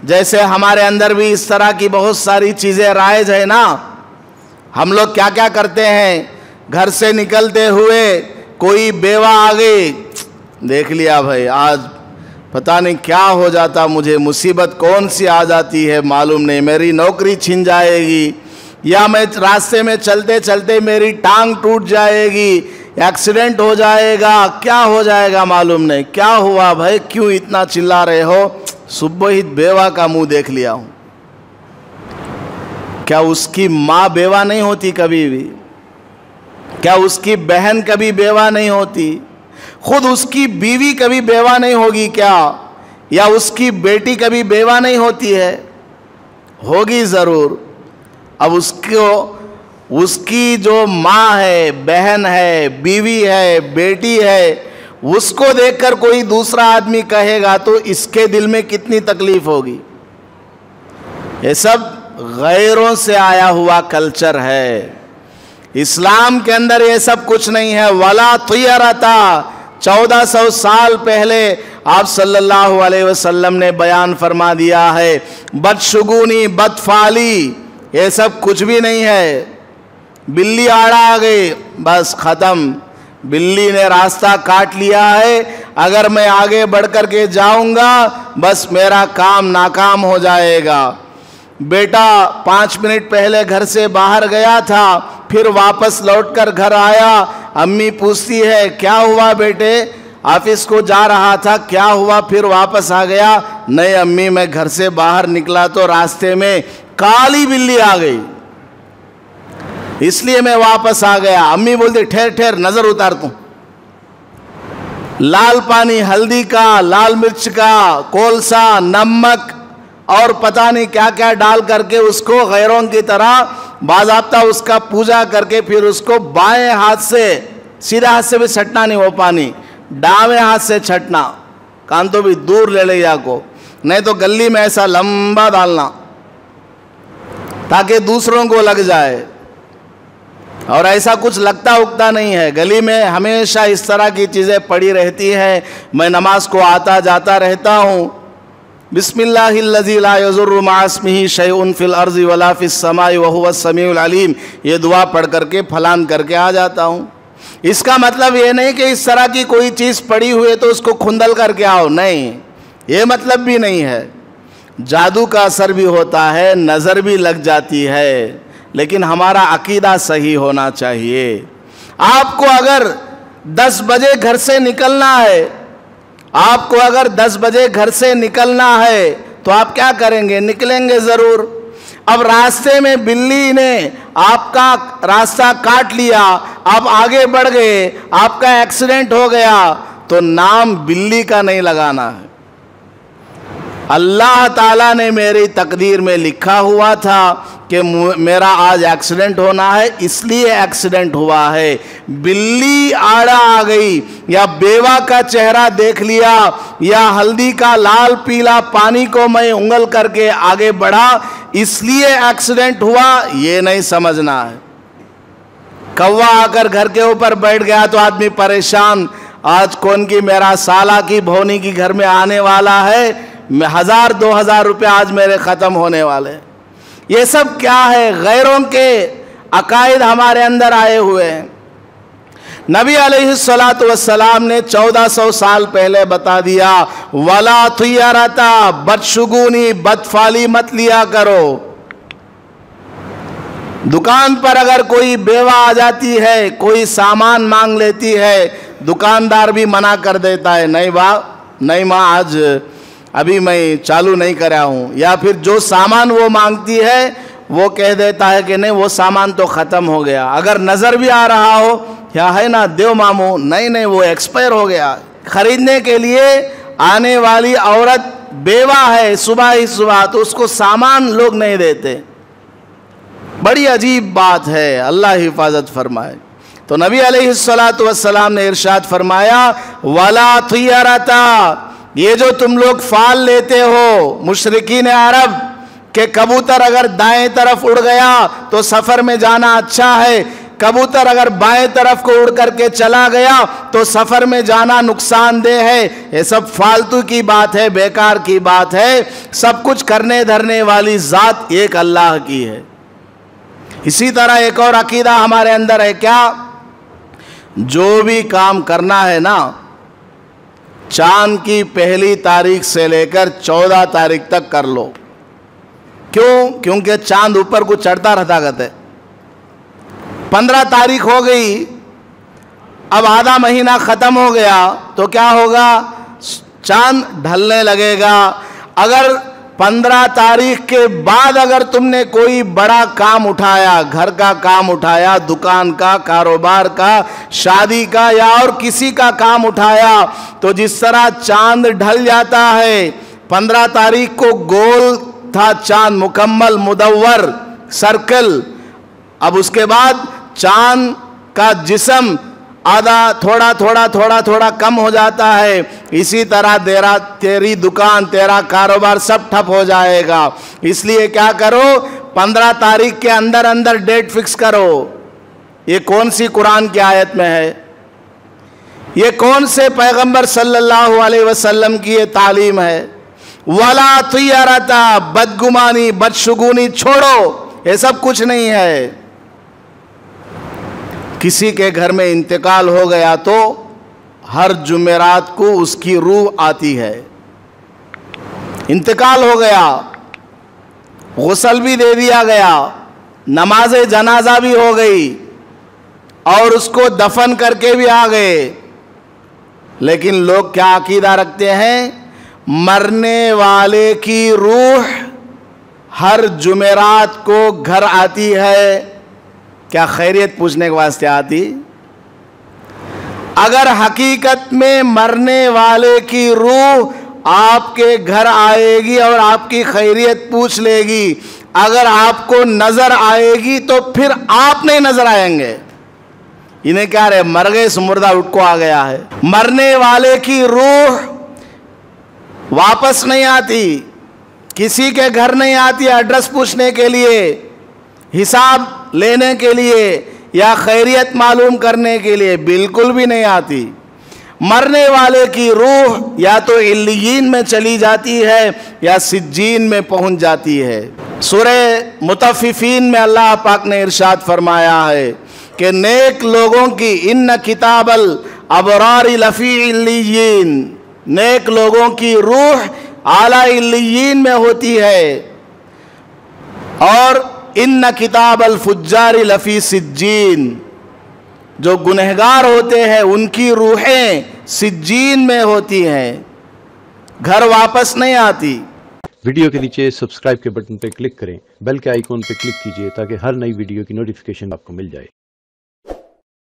जैसे हमारे अंदर भी इस तरह की बहुत सारी चीज़ें राइज है ना। हम लोग क्या क्या करते हैं, घर से निकलते हुए कोई बेवा आ गई, देख लिया भाई आज पता नहीं क्या हो जाता, मुझे मुसीबत कौन सी आ जाती है मालूम नहीं, मेरी नौकरी छिन जाएगी, या मैं रास्ते में चलते चलते मेरी टांग टूट जाएगी, एक्सीडेंट हो जाएगा, क्या हो जाएगा मालूम नहीं। क्या हुआ भाई, क्यों इतना चिल्ला रहे हो? सुबह ही बेवा का मुंह देख लिया हूं। क्या उसकी माँ बेवा नहीं होती कभी भी? क्या उसकी बहन कभी बेवा नहीं होती? खुद उसकी बीवी कभी बेवा नहीं होगी क्या? या उसकी बेटी कभी बेवा नहीं होती है? होगी ज़रूर। अब उसकी जो माँ है, बहन है, बीवी है, बेटी है, उसको देखकर कोई दूसरा आदमी कहेगा तो इसके दिल में कितनी तकलीफ होगी। ये सब गैरों से आया हुआ कल्चर है। इस्लाम के अंदर ये सब कुछ नहीं है। वला तुयरता 1400 साल पहले आप सल्लल्लाहु अलैहि वसल्लम ने बयान फरमा दिया है। बदशुगुनी, बदफाली, ये सब कुछ भी नहीं है। बिल्ली आड़ा आ गई, बस ख़त्म, बिल्ली ने रास्ता काट लिया है, अगर मैं आगे बढ़ कर के जाऊंगा बस मेरा काम नाकाम हो जाएगा। बेटा 5 मिनट पहले घर से बाहर गया था, फिर वापस लौटकर घर आया, अम्मी पूछती है क्या हुआ बेटे, ऑफिस को जा रहा था, क्या हुआ फिर वापस आ गया? नहीं अम्मी, मैं घर से बाहर निकला तो रास्ते में काली बिल्ली आ गई, इसलिए मैं वापस आ गया। अम्मी बोलती ठहर ठहर, नजर उतार तू। लाल पानी हल्दी का, लाल मिर्च का, कोलसा, नमक और पता नहीं क्या क्या डाल करके उसको गैरों की तरह बाज़ाब्ता उसका पूजा करके फिर उसको बाएं हाथ से, सीधा हाथ से भी छटना नहीं वो पानी, दावें हाथ से छटना, कान तो भी दूर ले लिया को, नहीं तो गली में ऐसा लंबा डालना ताकि दूसरों को लग जाए। और ऐसा कुछ लगता उगता नहीं है, गली में हमेशा इस तरह की चीज़ें पड़ी रहती हैं। मैं नमाज को आता जाता रहता हूँ, बिस्मिल्लाहिल्लज़ी ला यज़ुर्रु मअ इस्मिही शैउन फिल अर्ज़ि वला फिस समाई व हुवस समीउल अलीम, ये दुआ पढ़ करके फलान करके आ जाता हूँ। इसका मतलब ये नहीं कि इस तरह की कोई चीज़ पड़ी हुई है तो उसको खुंदल करके आओ, नहीं, ये मतलब भी नहीं है। जादू का असर भी होता है, नज़र भी लग जाती है, लेकिन हमारा अकीदा सही होना चाहिए। आपको अगर 10 बजे घर से निकलना है, आपको अगर 10 बजे घर से निकलना है तो आप क्या करेंगे? निकलेंगे ज़रूर। अब रास्ते में बिल्ली ने आपका रास्ता काट लिया, आप आगे बढ़ गए, आपका एक्सीडेंट हो गया, तो नाम बिल्ली का नहीं लगाना है। अल्लाह ताला ने मेरी तकदीर में लिखा हुआ था कि मेरा आज एक्सीडेंट होना है, इसलिए एक्सीडेंट हुआ है। बिल्ली आड़ा आ गई या बेवा का चेहरा देख लिया या हल्दी का लाल पीला पानी को मैं उंगल करके आगे बढ़ा इसलिए एक्सीडेंट हुआ, ये नहीं समझना है। कौवा आकर घर के ऊपर बैठ गया तो आदमी परेशान, आज कौन की मेरा साला की भौनी की घर में आने वाला है, 1000-2000 रुपये आज मेरे ख़त्म होने वाले। ये सब क्या है? गैरों के अकायद हमारे अंदर आए हुए हैं। नबी अलैहिस्सलातु वस्सलाम ने 1400 साल पहले बता दिया, वला तुयरता, बदशुगुनी, बदफाली मत लिया करो। दुकान पर अगर कोई बेवा आ जाती है, कोई सामान मांग लेती है, दुकानदार भी मना कर देता है, नहीं माँ आज अभी मैं चालू नहीं करा हूँ, या फिर जो सामान वो मांगती है वो कह देता है कि नहीं वो सामान तो ख़त्म हो गया। अगर नज़र भी आ रहा हो क्या है ना, देव मामू, नहीं वो एक्सपायर हो गया। खरीदने के लिए आने वाली औरत बेवा है सुबह ही सुबह, तो उसको सामान लोग नहीं देते। बड़ी अजीब बात है, अल्लाह हिफाजत फरमाए। तो नबी अलैहिस्सलातु वस्सलाम ने इरशाद फरमाया, वला तुयरता, ये जो तुम लोग फाल लेते हो मुशरिकीन अरब के, कबूतर अगर दाएं तरफ उड़ गया तो सफ़र में जाना अच्छा है, कबूतर अगर बाएं तरफ को उड़ करके चला गया तो सफर में जाना नुकसानदेह है। ये सब फालतू की बात है, बेकार की बात है। सब कुछ करने धरने वाली जात एक अल्लाह की है। इसी तरह एक और अकीदा हमारे अंदर है, क्या? जो भी काम करना है ना, चांद की पहली तारीख से लेकर 14 तारीख तक कर लो। क्यों? क्योंकि चांद ऊपर को चढ़ता रहता कहते। 15 तारीख हो गई, अब आधा महीना खत्म हो गया तो क्या होगा? चांद ढलने लगेगा। अगर 15 तारीख के बाद अगर तुमने कोई बड़ा काम उठाया, घर का काम उठाया, दुकान का, कारोबार का, शादी का या और किसी का काम उठाया, तो जिस तरह चांद ढल जाता है, 15 तारीख को गोल था चांद, मुकम्मल मुदव्वर सर्कल। अब उसके बाद चांद का जिस्म आधा थोड़ा थोड़ा थोड़ा थोड़ा कम हो जाता है। इसी तरह तेरी दुकान, तेरा कारोबार सब ठप हो जाएगा। इसलिए क्या करो? 15 तारीख के अंदर अंदर डेट फिक्स करो। ये कौन सी कुरान की आयत में है? ये कौन से पैगंबर सल्लल्लाहु अलैहि वसल्लम की ये तालीम है? वला तियारता, बदगुमानी, बदशुगुनी छोड़ो, ये सब कुछ नहीं है। किसी के घर में इंतकाल हो गया तो हर जुमेरात को उसकी रूह आती है। इंतकाल हो गया, गुस्ल भी दे दिया गया, नमाज जनाजा भी हो गई और उसको दफन करके भी आ गए। लेकिन लोग क्या अकीदा रखते हैं? मरने वाले की रूह हर जुमेरात को घर आती है। क्या खैरियत पूछने के वास्ते आती? अगर हकीकत में मरने वाले की रूह आपके घर आएगी और आपकी खैरियत पूछ लेगी, अगर आपको नजर आएगी तो फिर आप नहीं नजर आएंगे। इन्हें क्या रहे, मर गए सो मुर्दा उठ को आ गया है। मरने वाले की रूह वापस नहीं आती, किसी के घर नहीं आती एड्रेस पूछने के लिए, हिसाब लेने के लिए या खैरियत मालूम करने के लिए, बिल्कुल भी नहीं आती। मरने वाले की रूह या तो इल्लियीन में चली जाती है या सिज्जीन में पहुंच जाती है। सूरह मुतफ्फिफीन में अल्लाह पाक ने इरशाद फरमाया है कि नेक लोगों की इन्न किताबल अबरार लफी इल्लियीन, नेक लोगों की रूह आला इल्लियीन में होती है और इन्न किताब अल फुज्जार लफी सिज्जीन, जो गुनहगार होते हैं उनकी रूहें सिज्जीन में होती हैं, घर वापस नहीं आती। वीडियो के नीचे सब्सक्राइब के बटन पर क्लिक करें, बेल के आइकॉन पर क्लिक कीजिए ताकि हर नई वीडियो की नोटिफिकेशन आपको मिल जाए।